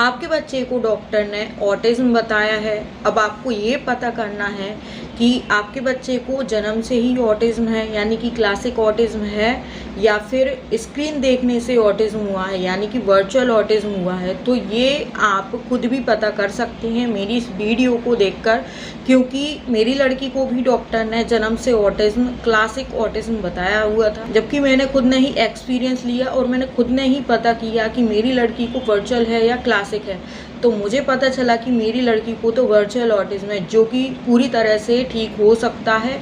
आपके बच्चे को डॉक्टर ने ऑटिज्म बताया है। अब आपको ये पता करना है कि आपके बच्चे को जन्म से ही ऑटिज्म है यानी कि क्लासिक ऑटिज्म है या फिर स्क्रीन देखने से ऑटिज्म हुआ है यानी कि वर्चुअल ऑटिज्म हुआ है। तो ये आप खुद भी पता कर सकते हैं मेरी इस वीडियो को देखकर, क्योंकि मेरी लड़की को भी डॉक्टर ने जन्म से ऑटिज्म क्लासिक ऑटिज्म बताया हुआ था, जबकि मैंने खुद ने ही एक्सपीरियंस लिया और मैंने खुद ने ही पता किया कि मेरी लड़की को वर्चुअल है या क्लासिक है। तो मुझे पता चला कि मेरी लड़की को तो वर्चुअल ऑटिज्म है, जो कि पूरी तरह से ठीक हो सकता है।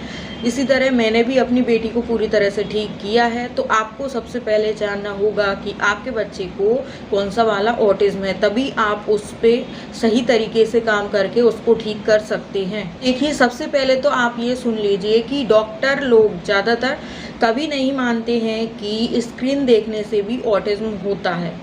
इसी तरह मैंने भी अपनी बेटी को पूरी तरह से ठीक किया है। तो आपको सबसे पहले जानना होगा कि आपके बच्चे को कौन सा वाला ऑटिज्म है, तभी आप उस पर सही तरीके से काम करके उसको ठीक कर सकते हैं। देखिए, सबसे पहले तो आप ये सुन लीजिए कि डॉक्टर लोग ज़्यादातर कभी नहीं मानते हैं कि स्क्रीन देखने से भी ऑटिज्म होता है।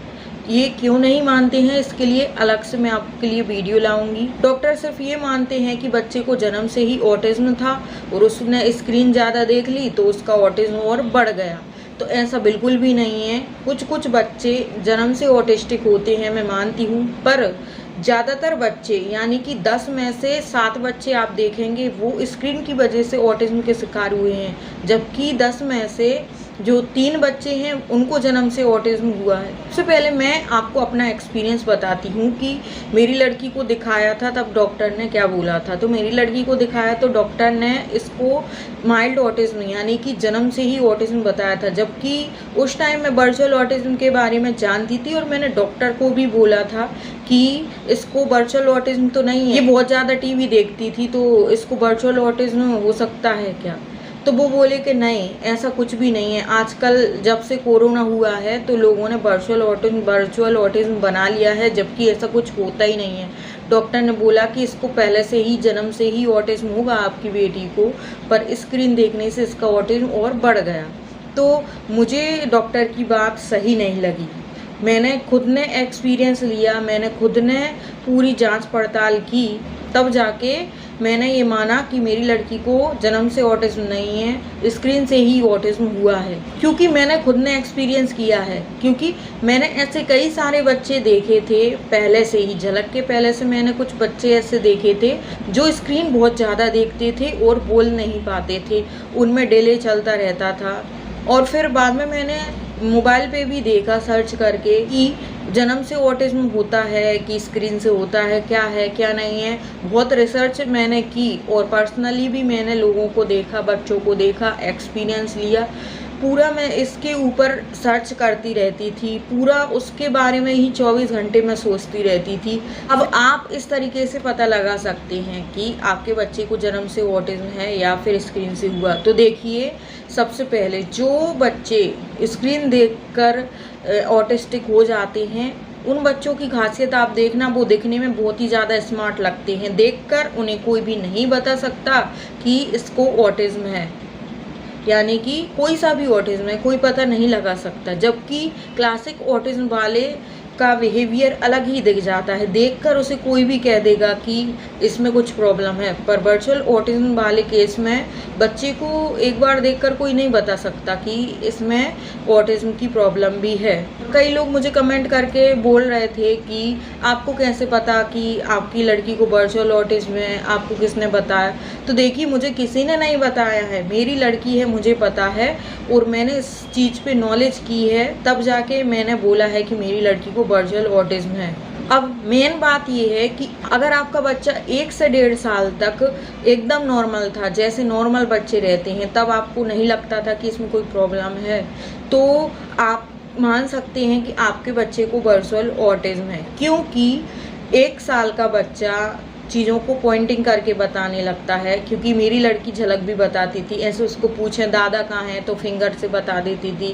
ये क्यों नहीं मानते हैं, इसके लिए अलग से मैं आपके लिए वीडियो लाऊंगी। डॉक्टर सिर्फ ये मानते हैं कि बच्चे को जन्म से ही ऑटिज्म था और उसने स्क्रीन ज़्यादा देख ली तो उसका ऑटिज्म और बढ़ गया। तो ऐसा बिल्कुल भी नहीं है। कुछ बच्चे जन्म से ऑटिस्टिक होते हैं, मैं मानती हूँ, पर ज़्यादातर बच्चे यानी कि 10 में से 7 बच्चे आप देखेंगे वो स्क्रीन की वजह से ऑटिज्म के शिकार हुए हैं, जबकि 10 में से जो 3 बच्चे हैं उनको जन्म से ऑटिज्म हुआ है। सबसे पहले मैं आपको अपना एक्सपीरियंस बताती हूँ कि मेरी लड़की को दिखाया था तब डॉक्टर ने क्या बोला था। तो मेरी लड़की को दिखाया तो डॉक्टर ने इसको माइल्ड ऑटिज्म यानी कि जन्म से ही ऑटिज्म बताया था, जबकि उस टाइम मैं वर्चुअल ऑटिज्म के बारे में जानती थी और मैंने डॉक्टर को भी बोला था कि इसको वर्चुअल ऑटिज्म तो नहीं है, ये बहुत ज़्यादा टीवी देखती थी तो इसको वर्चुअल ऑटिज्म हो सकता है क्या। तो वो बोले कि नहीं, ऐसा कुछ भी नहीं है। आजकल जब से कोरोना हुआ है तो लोगों ने वर्चुअल ऑटिज्म बना लिया है, जबकि ऐसा कुछ होता ही नहीं है। डॉक्टर ने बोला कि इसको पहले से ही जन्म से ही ऑटिज्म होगा आपकी बेटी को, पर स्क्रीन देखने से इसका ऑटिज्म और बढ़ गया। तो मुझे डॉक्टर की बात सही नहीं लगी। मैंने खुद ने एक्सपीरियंस लिया, मैंने खुद ने पूरी जांच पड़ताल की, तब जाके मैंने ये माना कि मेरी लड़की को जन्म से ऑटिज्म नहीं है, स्क्रीन से ही ऑटिज्म हुआ है। क्योंकि मैंने खुद ने एक्सपीरियंस किया है, क्योंकि मैंने ऐसे कई सारे बच्चे देखे थे पहले से ही, झलक के पहले से मैंने कुछ बच्चे ऐसे देखे थे जो स्क्रीन बहुत ज़्यादा देखते थे और बोल नहीं पाते थे, उनमें डिले चलता रहता था। और फिर बाद में मैंने मोबाइल पे भी देखा सर्च करके कि जन्म से ऑटिज्म होता है कि स्क्रीन से होता है, क्या नहीं है। बहुत रिसर्च मैंने की और पर्सनली भी मैंने लोगों को देखा, बच्चों को देखा, एक्सपीरियंस लिया। पूरा मैं इसके ऊपर सर्च करती रहती थी, पूरा उसके बारे में ही 24 घंटे मैं सोचती रहती थी। अब आप इस तरीके से पता लगा सकते हैं कि आपके बच्चे को जन्म से ऑटिज्म है या फिर स्क्रीन से हुआ। तो देखिए, सबसे पहले जो बच्चे स्क्रीन देखकर ऑटिस्टिक हो जाते हैं उन बच्चों की खासियत आप देखना, वो दिखने में बहुत ही ज़्यादा स्मार्ट लगते हैं। देखकर उन्हें कोई भी नहीं बता सकता कि इसको ऑटिज्म है, यानी कि कोई सा भी ऑटिज्म है, कोई पता नहीं लगा सकता। जबकि क्लासिक ऑटिज्म वाले का बिहेवियर अलग ही दिख जाता है, देखकर उसे कोई भी कह देगा कि इसमें कुछ प्रॉब्लम है। पर वर्चुअल ऑटिज्म वाले केस में बच्चे को एक बार देखकर कोई नहीं बता सकता कि इसमें ऑटिज्म की प्रॉब्लम भी है। कई लोग मुझे कमेंट करके बोल रहे थे कि आपको कैसे पता कि आपकी लड़की को वर्चुअल ऑटिज्म है, आपको किसने बताया। तो देखिए, मुझे किसी ने नहीं बताया है, मेरी लड़की है, मुझे पता है और मैंने इस चीज़ पे नॉलेज की है, तब जाके मैंने बोला है कि मेरी लड़की को वर्चुअल ऑटिज्म है। अब मेन बात ये है कि अगर आपका बच्चा 1 से 1.5 साल तक एकदम नॉर्मल था, जैसे नॉर्मल बच्चे रहते हैं, तब आपको नहीं लगता था कि इसमें कोई प्रॉब्लम है, तो आप मान सकते हैं कि आपके बच्चे को वर्चुअल ऑटिज्म है। क्योंकि 1 साल का बच्चा चीज़ों को पॉइंटिंग करके बताने लगता है, क्योंकि मेरी लड़की झलक भी बताती थी। ऐसे उसको पूछें दादा कहाँ हैं तो फिंगर से बता देती थी,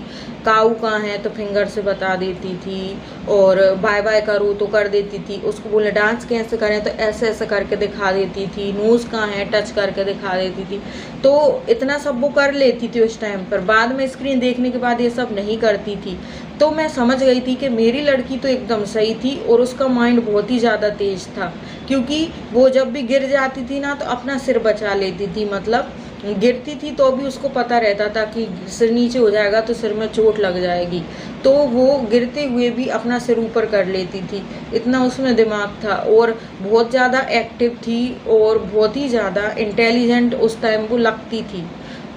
काऊ कहाँ है तो फिंगर से बता देती थी, और बाय बाय करो तो कर देती थी। उसको बोले डांस कैसे करें तो ऐसे ऐसे करके दिखा देती थी, नोज़ कहाँ है टच करके दिखा देती थी। तो इतना सब वो कर लेती थी उस टाइम पर। बाद में स्क्रीन देखने के बाद ये सब नहीं करती थी। तो मैं समझ गई थी कि मेरी लड़की तो एकदम सही थी और उसका माइंड बहुत ही ज़्यादा तेज़ था, क्योंकि वो जब भी गिर जाती थी ना तो अपना सिर बचा लेती थी, मतलब गिरती थी तो भी उसको पता रहता था कि सिर नीचे हो जाएगा तो सिर में चोट लग जाएगी, तो वो गिरते हुए भी अपना सिर ऊपर कर लेती थी। इतना उसमें दिमाग था और बहुत ज़्यादा एक्टिव थी और बहुत ही ज़्यादा इंटेलिजेंट उस टाइम वो लगती थी।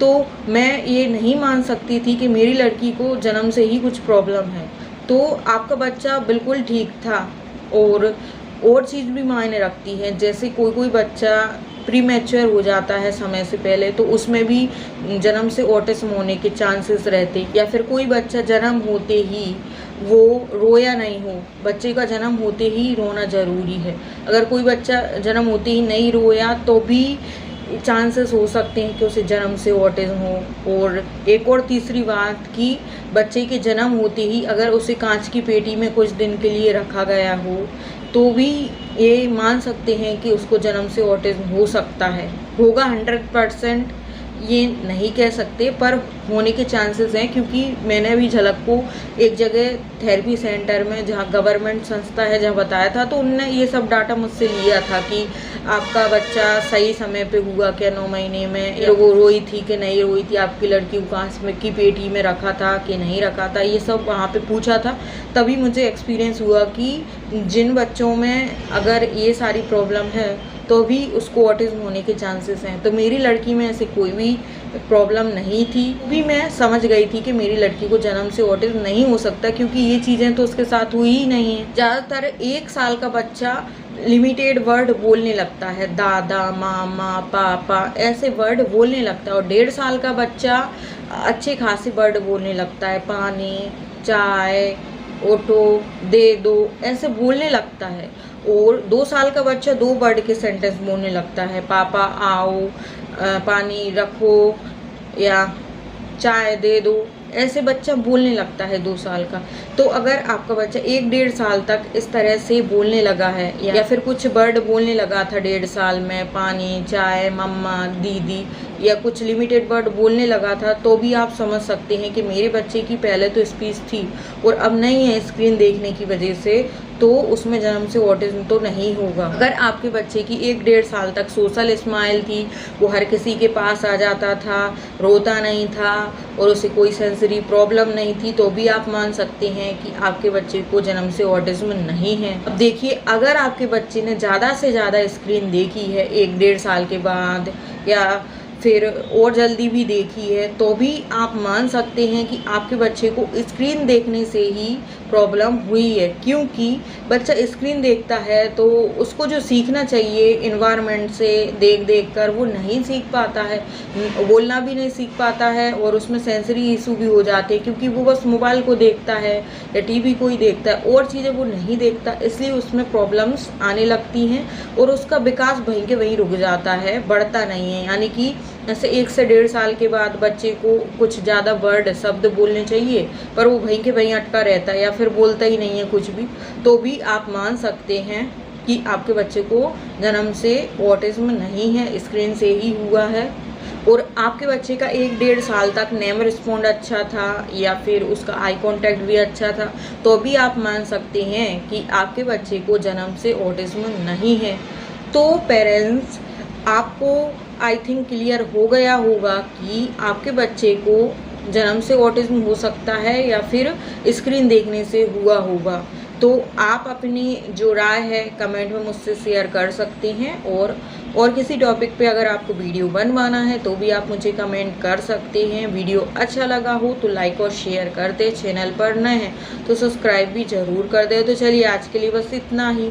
तो मैं ये नहीं मान सकती थी कि मेरी लड़की को जन्म से ही कुछ प्रॉब्लम है। तो आपका बच्चा बिल्कुल ठीक था। और चीज़ भी मायने रखती है, जैसे कोई बच्चा प्रीमैच्योर हो जाता है समय से पहले, तो उसमें भी जन्म से ऑटिज्म होने के चांसेस रहते, या फिर कोई बच्चा जन्म होते ही वो रोया नहीं हो। बच्चे का जन्म होते ही रोना ज़रूरी है। अगर कोई बच्चा जन्म होते ही नहीं रोया तो भी चांसेस हो सकते हैं कि उसे जन्म से ऑटिज्म हो। और एक और तीसरी बात कि बच्चे के जन्म होते ही अगर उसे कांच की पेटी में कुछ दिन के लिए रखा गया हो तो भी ये मान सकते हैं कि उसको जन्म से ऑटिज्म हो सकता है। होगा 100% ये नहीं कह सकते, पर होने के चांसेस हैं, क्योंकि मैंने अभी झलक को एक जगह थेरेपी सेंटर में, जहाँ गवर्नमेंट संस्था है, जहाँ बताया था, तो उनने ये सब डाटा मुझसे लिया था कि आपका बच्चा सही समय पे हुआ क्या 9 महीने में, या वो रोई थी कि नहीं रोई थी, आपकी लड़की को कांच में की पेटी में रखा था कि नहीं रखा था, ये सब वहाँ पे पूछा था। तभी मुझे एक्सपीरियंस हुआ कि जिन बच्चों में अगर ये सारी प्रॉब्लम है तो भी उसको ऑटिज्म होने के चांसेस हैं। तो मेरी लड़की में ऐसे कोई भी प्रॉब्लम नहीं थी, भी मैं समझ गई थी कि मेरी लड़की को जन्म से ऑटिज्म नहीं हो सकता, क्योंकि ये चीज़ें तो उसके साथ हुई ही नहीं है। ज़्यादातर 1 साल का बच्चा लिमिटेड वर्ड बोलने लगता है, दादा, मामा, पापा, ऐसे वर्ड बोलने लगता है। और 1.5 साल का बच्चा अच्छे खासे वर्ड बोलने लगता है, पानी, चाय, ऑटो, दे दो, ऐसे बोलने लगता है। और 2 साल का बच्चा 2 वर्ड के सेंटेंस बोलने लगता है, पापा आओ, पानी रखो, या चाय दे दो, ऐसे बच्चा बोलने लगता है 2 साल का। तो अगर आपका बच्चा 1-1.5 साल तक इस तरह से बोलने लगा है, या फिर कुछ वर्ड बोलने लगा था 1.5 साल में, पानी, चाय, मम्मा, दीदी, या कुछ लिमिटेड वर्ड बोलने लगा था, तो भी आप समझ सकते हैं कि मेरे बच्चे की पहले तो स्पीच थी और अब नहीं है स्क्रीन देखने की वजह से, तो उसमें जन्म से ऑटिज्म तो नहीं होगा। अगर आपके बच्चे की 1-1.5 साल तक सोशल स्माइल थी, वो हर किसी के पास आ जाता था, रोता नहीं था और उसे कोई सेंसरी प्रॉब्लम नहीं थी, तो भी आप मान सकते हैं कि आपके बच्चे को जन्म से ऑटिज्म नहीं है। अब देखिए, अगर आपके बच्चे ने ज़्यादा से ज़्यादा स्क्रीन देखी है 1-1.5 साल के बाद, या फिर और जल्दी भी देखी है, तो भी आप मान सकते हैं कि आपके बच्चे को स्क्रीन देखने से ही प्रॉब्लम हुई है। क्योंकि बच्चा स्क्रीन देखता है तो उसको जो सीखना चाहिए इन्वायरमेंट से देख कर, वो नहीं सीख पाता है, बोलना भी नहीं सीख पाता है, और उसमें सेंसरी इशू भी हो जाते हैं, क्योंकि वो बस मोबाइल को देखता है या टीवी को ही देखता है, और चीज़ें वो नहीं देखता, इसलिए उसमें प्रॉब्लम्स आने लगती हैं और उसका विकास वहीं के वहीं रुक जाता है, बढ़ता नहीं है। यानी कि ऐसे 1 से 1.5 साल के बाद बच्चे को कुछ ज़्यादा वर्ड, शब्द बोलने चाहिए, पर वो वहीं के वहीं अटका रहता है या फिर बोलता ही नहीं है कुछ भी, तो भी आप मान सकते हैं कि आपके बच्चे को जन्म से ऑटिज्म नहीं है, स्क्रीन से ही हुआ है। और आपके बच्चे का 1-1.5 साल तक नेम रिस्पॉन्ड अच्छा था, या फिर उसका आई कांटेक्ट भी अच्छा था, तो भी आप मान सकते हैं कि आपके बच्चे को जन्म से ऑटिज्म नहीं है। तो पेरेंट्स, आपको आई थिंक क्लियर हो गया होगा कि आपके बच्चे को जन्म से ऑटिज्म हो सकता है या फिर स्क्रीन देखने से हुआ होगा। तो आप अपनी जो राय है कमेंट में मुझसे शेयर कर सकते हैं, और किसी टॉपिक पे अगर आपको वीडियो बनवाना है तो भी आप मुझे कमेंट कर सकते हैं। वीडियो अच्छा लगा हो तो लाइक और शेयर कर दे, चैनल पर नए हैं तो सब्सक्राइब भी ज़रूर कर दे। तो चलिए, आज के लिए बस इतना ही।